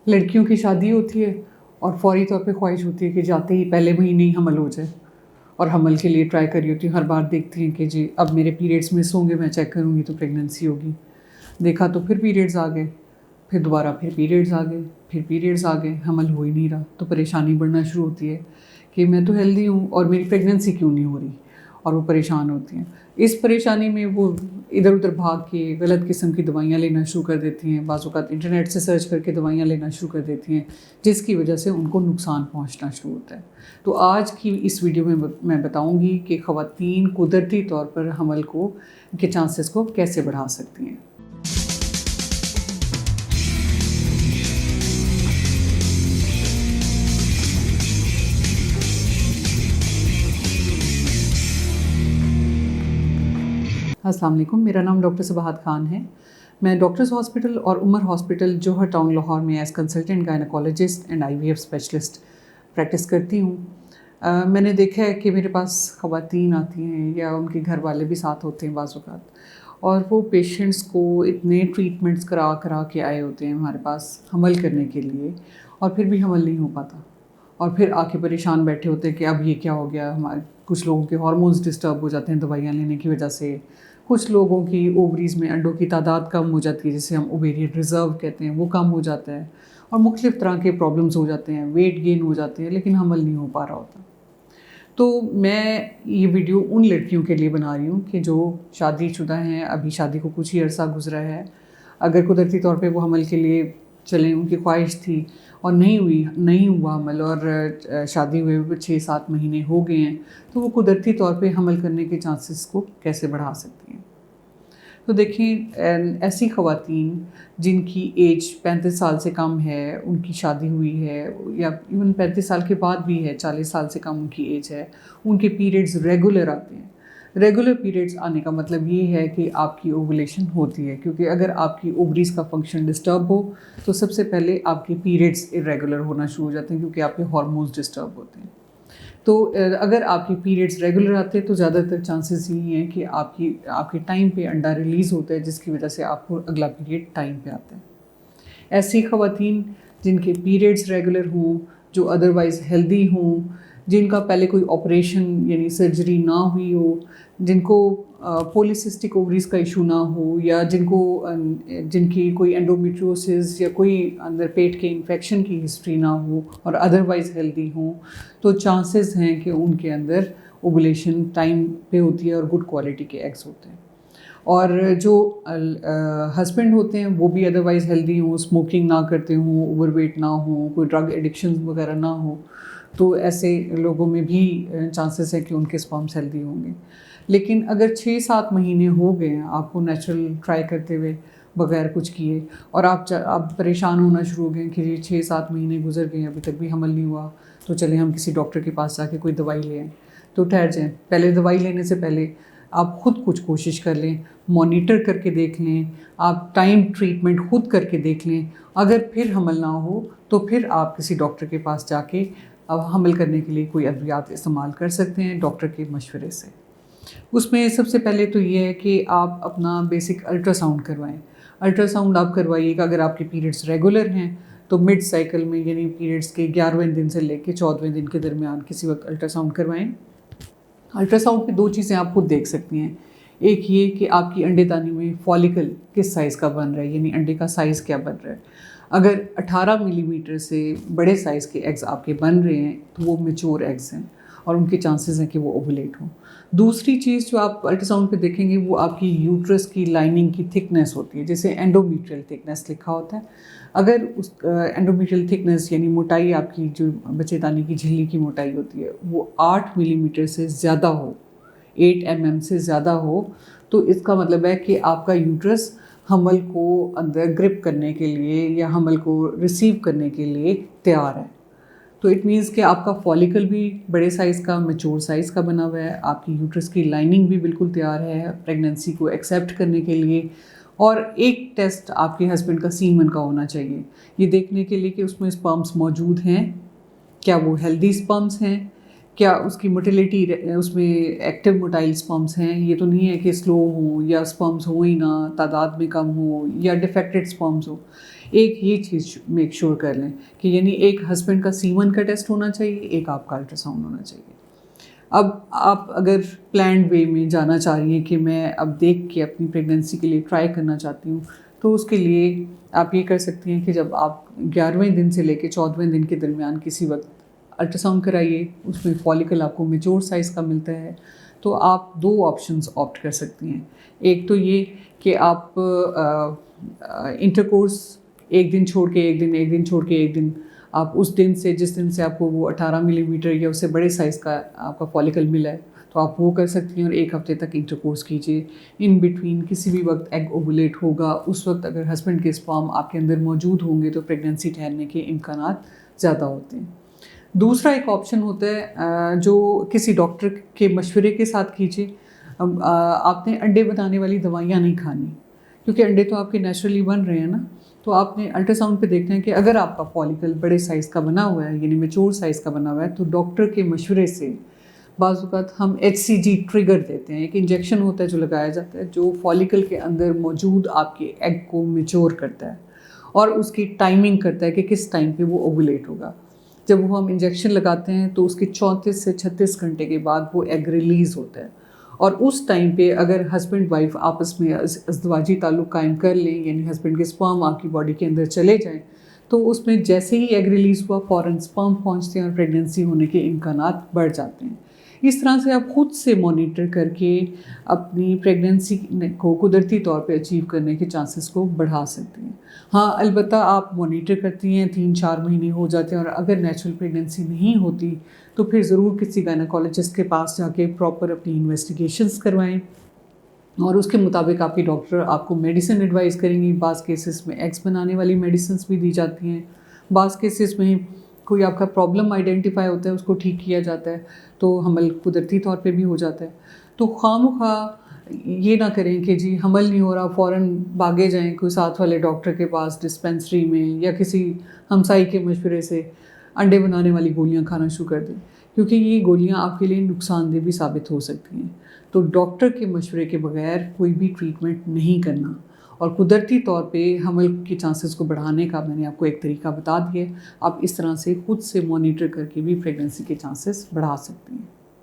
لڑکیوں کی شادی ہوتی ہے اور فوری طور پہ خواہش ہوتی ہے کہ جاتے ہی پہلے مہینے ہی حمل ہو جائے، اور حمل کے لیے ٹرائی کری ہوتی ہیں، ہر بار دیکھتی ہیں کہ جی اب میرے پیریڈس مس ہوں گے، میں چیک کروں گی تو پریگننسی ہوگی. دیکھا تو پھر پیریڈز آ گئے، پھر دوبارہ پھر پیریڈز آ گئے، پھر پیریڈز آ گئے، حمل ہو ہی نہیں رہا. تو پریشانی بڑھنا شروع ہوتی ہے کہ میں تو ہیلدی ہوں اور میری پریگننسی کیوں نہیں ہو رہی، اور وہ پریشان ہوتی ہیں. اس پریشانی میں وہ ادھر ادھر بھاگ کے غلط قسم کی دوائیاں لینا شروع کر دیتی ہیں، بعض اوقات انٹرنیٹ سے سرچ کر کے دوائیاں لینا شروع کر دیتی ہیں، جس کی وجہ سے ان کو نقصان پہنچنا شروع ہوتا ہے. تو آج کی اس ویڈیو میں بتاؤں گی کہ خواتین قدرتی طور پر حمل کے چانسز کو کیسے بڑھا سکتی ہیں. السلام علیکم، میرا نام ڈاکٹر صباحت خان ہے. میں ڈاکٹرز ہاسپٹل اور عمر ہاسپٹل جوہر ٹاؤن لاہور میں as consultant gynaecologist and IVF specialist practice کرتی ہوں. میں نے دیکھا ہے کہ میرے پاس خواتین آتی ہیں یا ان کے گھر والے بھی ساتھ ہوتے ہیں بعض اوقات، اور وہ پیشنٹس کو اتنے ٹریٹمنٹس کرا کے آئے ہوتے ہیں ہمارے پاس حمل کرنے کے لیے، اور پھر بھی حمل نہیں ہو پاتا، اور پھر آ کے پریشان بیٹھے ہوتے ہیں کہ اب یہ کیا ہو گیا. ہمارے کچھ لوگوں کے ہارمونز ڈسٹرب ہو جاتے ہیں دوائیاں لینے کی وجہ سے، کچھ لوگوں کی اووریز میں انڈوں کی تعداد کم ہو جاتی ہے جسے ہم اوویرین ریزرو کہتے ہیں، وہ کم ہو جاتا ہے، اور مختلف طرح کے پرابلمز ہو جاتے ہیں، ویٹ گین ہو جاتے ہیں، لیکن حمل نہیں ہو پا رہا ہوتا. تو میں یہ ویڈیو ان لڑکیوں کے لیے بنا رہی ہوں کہ جو شادی شدہ ہیں، ابھی شادی کو کچھ ہی عرصہ گزرا ہے، اگر قدرتی طور پہ وہ حمل کے لیے چلیں، ان کی خواہش تھی اور نہیں ہوا حمل، اور شادی ہوئے 6-7 مہینے ہو گئے ہیں، تو وہ قدرتی طور پہ حمل کرنے کے چانسز کو کیسے بڑھا سکتی ہیں. تو دیکھیں، ایسی خواتین جن کی ایج 35 سال سے کم ہے، ان کی شادی ہوئی ہے، یا ایون 35 سال کے بعد بھی ہے، 40 سال سے کم ان کی ایج ہے، ان کے پیریڈز ریگولر آتے ہیں. ریگولر پیریڈز آنے کا مطلب یہ ہے کہ آپ کی اووولیشن ہوتی ہے، کیونکہ اگر آپ کی اووریز کا فنکشن ڈسٹرب ہو تو سب سے پہلے آپ کے پیریڈز ارریگولر ہونا شروع ہو جاتے ہیں، کیونکہ آپ کے ہارمونز ڈسٹرب ہوتے ہیں. تو اگر آپ کی پیریڈز ریگولر آتے ہیں تو زیادہ تر چانسز یہی ہیں کہ آپ کے ٹائم پہ انڈا ریلیز ہوتا ہے، جس کی وجہ سے آپ کو اگلا پیریڈ ٹائم پہ آتا ہے. ایسی خواتین جن کے پیریڈز ریگولر ہوں، جو ادروائز ہیلدی ہوں، جن کا پہلے کوئی آپریشن یعنی سرجری نہ ہوئی ہو، جن کو پولیسسٹک اووریز کا ایشو نہ ہو، یا جن کی کوئی انڈومیٹریوسس یا کوئی اندر پیٹ کے انفیکشن کی ہسٹری نہ ہو اور ادروائز ہیلدی ہوں، تو چانسز ہیں کہ ان کے اندر اووولیشن ٹائم پہ ہوتی ہے اور گڈ کوالٹی کے ایگز ہوتے ہیں. اور جو ہسبینڈ ہوتے ہیں وہ بھی ادروائز ہیلدی ہوں، اسموکنگ نہ کرتے ہوں، اوور ویٹ نہ ہوں، کوئی ڈرگ ایڈکشن وغیرہ نہ ہو، تو ایسے لوگوں میں بھی چانسز ہے کہ ان کے سپرمز ہیلدی ہوں گے. لیکن اگر 6-7 مہینے ہو گئے ہیں آپ کو نیچرل ٹرائی کرتے ہوئے بغیر کچھ کیے، اور آپ پریشان ہونا شروع ہو گئے کہ یہ 6-7 مہینے گزر گئے ابھی تک بھی حمل نہیں ہوا، تو چلیں ہم کسی ڈاکٹر کے پاس جا کے کوئی دوائی لے آئیں. تو ٹھہر جائیں، پہلے دوائی لینے سے پہلے آپ خود کچھ کوشش کر لیں، مانیٹر کر کے دیکھ لیں، آپ ٹائم ٹریٹمنٹ خود کر کے دیکھ لیں. اگر پھر حمل نہ ہو تو پھر آپ کسی ڈاکٹر کے پاس جا کے اب حمل کرنے کے لیے کوئی ادویات استعمال کر سکتے ہیں ڈاکٹر کے مشورے سے. اس میں سب سے پہلے تو یہ ہے کہ آپ اپنا بیسک الٹرا ساؤنڈ کروائیں. الٹرا ساؤنڈ آپ کروائیے گا اگر آپ کے پیریڈز ریگولر ہیں تو مڈ سائیکل میں، یعنی پیریڈز کے 11ویں دن سے لے کے 14ویں دن کے درمیان کسی وقت الٹرا ساؤنڈ کروائیں. الٹرا ساؤنڈ پہ 2 چیزیں آپ خود دیکھ سکتی ہیں. ایک یہ کہ آپ کی انڈے دانی میں فالیکل کس سائز کا بن رہا ہے، یعنی انڈے کا سائز کیا بن رہا ہے. اگر 18 ملی میٹر سے بڑے سائز کے ایگز آپ کے بن رہے ہیں تو وہ میچور ایگز ہیں اور ان کے چانسز ہیں کہ وہ اووولیٹ ہوں. دوسری چیز جو آپ الٹرا ساؤنڈ پہ دیکھیں گے وہ آپ کی یوٹرس کی لائننگ کی تھکنیس ہوتی ہے، جسے اینڈومیٹریل تھکنیس لکھا ہوتا ہے. اگر اس اینڈومیٹریل تھکنیس یعنی موٹائی، آپ کی جو بچے دانی کی جھلی کی موٹائی ہوتی ہے، وہ 8 ملی میٹر سے زیادہ ہو، 8 mm سے زیادہ ہو، تو اس کا مطلب ہے کہ آپ کا یوٹرس حمل کو اندر گرپ کرنے کے لیے یا حمل کو ریسیو کرنے کے لیے تیار ہے. تو اٹ مینس کہ آپ کا فالیکل بھی بڑے سائز کا، میچور سائز کا بنا ہوا ہے، آپ کی یوٹرس کی لائننگ بھی بالکل تیار ہے پریگننسی کو ایکسیپٹ کرنے کے لیے. اور ایک ٹیسٹ آپ کے ہسبینڈ کا سیمن کا ہونا چاہیے، یہ دیکھنے کے لیے کہ اس میں اسپرمس موجود ہیں، کیا وہ ہیلدی اسپرمس ہیں، کیا اس کی موٹیلیٹی اس میں ایکٹیو موٹائل اسپرمس ہیں، یہ تو نہیں ہے کہ سلو ہوں یا اسپرمس ہوں ہی نہ، تعداد میں کم ہو یا ڈیفیکٹڈ اسپرمس ہو. ایک یہ چیز میک شور کر لیں کہ یعنی ایک ہسبینڈ کا سیمن کا ٹیسٹ ہونا چاہیے، ایک آپ کا الٹرا ساؤنڈ ہونا چاہیے. اب آپ اگر پلانڈ وے میں جانا چاہ رہی ہیں کہ میں اب دیکھ کے اپنی پریگنینسی کے لیے ٹرائی کرنا چاہتی ہوں، تو اس کے لیے آپ یہ کر سکتی ہیں کہ جب آپ 11ویں دن سے لے کے 14ویں دن کے درمیان کسی وقت الٹرا ساؤنڈ کرائیے، اس میں فالیکل آپ کو میچور سائز کا ملتا ہے. تو آپ 2 آپشنز آپٹ کر سکتی ہیں. ایک تو یہ کہ آپ انٹرکورس ایک دن چھوڑ کے ایک دن، ایک دن چھوڑ کے ایک دن، آپ اس دن سے جس دن سے آپ کو وہ 18 ملی میٹر یا اس سے بڑے سائز کا آپ کا فالیکل ملا ہے تو آپ وہ کر سکتی ہیں اور 1 ہفتے تک انٹرکورس کیجیے. ان بٹوین کسی بھی وقت ایگ اوولیٹ ہوگا، اس وقت اگر ہسبینڈ کے اسپرم آپ کے اندر موجود ہوں گے تو پریگنینسی ٹھہرنے کے امکانات زیادہ ہوتے ہیں. دوسرا ایک آپشن ہوتا ہے جو کسی ڈاکٹر کے مشورے کے ساتھ کیجیے. اب آپ نے انڈے بنانے والی دوائیاں نہیں کھانی، کیونکہ انڈے تو آپ کے نیچرلی بن رہے ہیں نا. تو آپ نے الٹرا ساؤنڈ پہ دیکھنا ہے کہ اگر آپ کا فالیکل بڑے سائز کا بنا ہوا ہے یعنی میچور سائز کا بنا ہوا ہے تو ڈاکٹر کے مشورے سے بعض اوقات ہم HCG ٹریگر دیتے ہیں. ایک انجیکشن ہوتا ہے جو لگایا جاتا ہے جو فالیکل کے اندر موجود آپ کے ایگ کو میچور کرتا ہے اور اس کی ٹائمنگ کرتا ہے کہ کس ٹائم پہ وہ اوولیٹ ہوگا. جب وہ ہم انجیکشن لگاتے ہیں تو اس کے 34 سے 36 گھنٹے کے بعد وہ ایگ ریلیز ہوتا ہے اور اس ٹائم پہ اگر ہسبینڈ وائف آپس میں ازدواجی تعلق قائم کر لیں یعنی ہسبینڈ کے اسپرم آپ کی باڈی کے اندر چلے جائیں تو اس میں جیسے ہی ایگ ریلیز ہوا فوراً اسپرم پہنچتے ہیں اور پریگنینسی ہونے کے امکانات بڑھ جاتے ہیں. اس طرح سے آپ خود سے مانیٹر کر کے اپنی پریگنینسی کو قدرتی طور پہ اچیو کرنے کے چانسز کو بڑھا سکتے ہیں. ہاں البتہ آپ مانیٹر کرتی ہیں 3-4 مہینے ہو جاتے ہیں اور اگر نیچرل پریگنینسی نہیں ہوتی تو پھر ضرور کسی گائنیکالوجسٹ کے پاس جا کے پراپر اپنی انویسٹیگیشنز کروائیں اور اس کے مطابق آپ کی ڈاکٹر آپ کو میڈیسن ایڈوائز کریں گی. بعض کیسز میں ایگز بنانے والی میڈیسنز بھی دی جاتی ہیں، بعض کیسز میں کوئی آپ کا پرابلم آئیڈینٹیفائی ہوتا ہے اس کو ٹھیک کیا جاتا ہے تو حمل قدرتی طور پہ بھی ہو جاتا ہے. تو خواہ یہ نہ کریں کہ جی حمل نہیں ہو رہا فوراً بھاگے جائیں کوئی ساتھ والے ڈاکٹر کے پاس ڈسپینسری میں یا کسی ہمسائی کے مشورے سے انڈے بنانے والی گولیاں کھانا شروع کر دیں، کیونکہ یہ گولیاں آپ کے لیے نقصان دہ بھی ثابت ہو سکتی ہیں. تو ڈاکٹر کے مشورے کے بغیر کوئی بھی ٹریٹمنٹ نہیں کرنا اور قدرتی طور پہ حمل کے چانسز کو بڑھانے کا میں نے آپ کو ایک طریقہ بتا دیا ہے. آپ اس طرح سے خود سے مانیٹر کر کے بھی پریگنینسی کے چانسز بڑھا سکتے ہیں.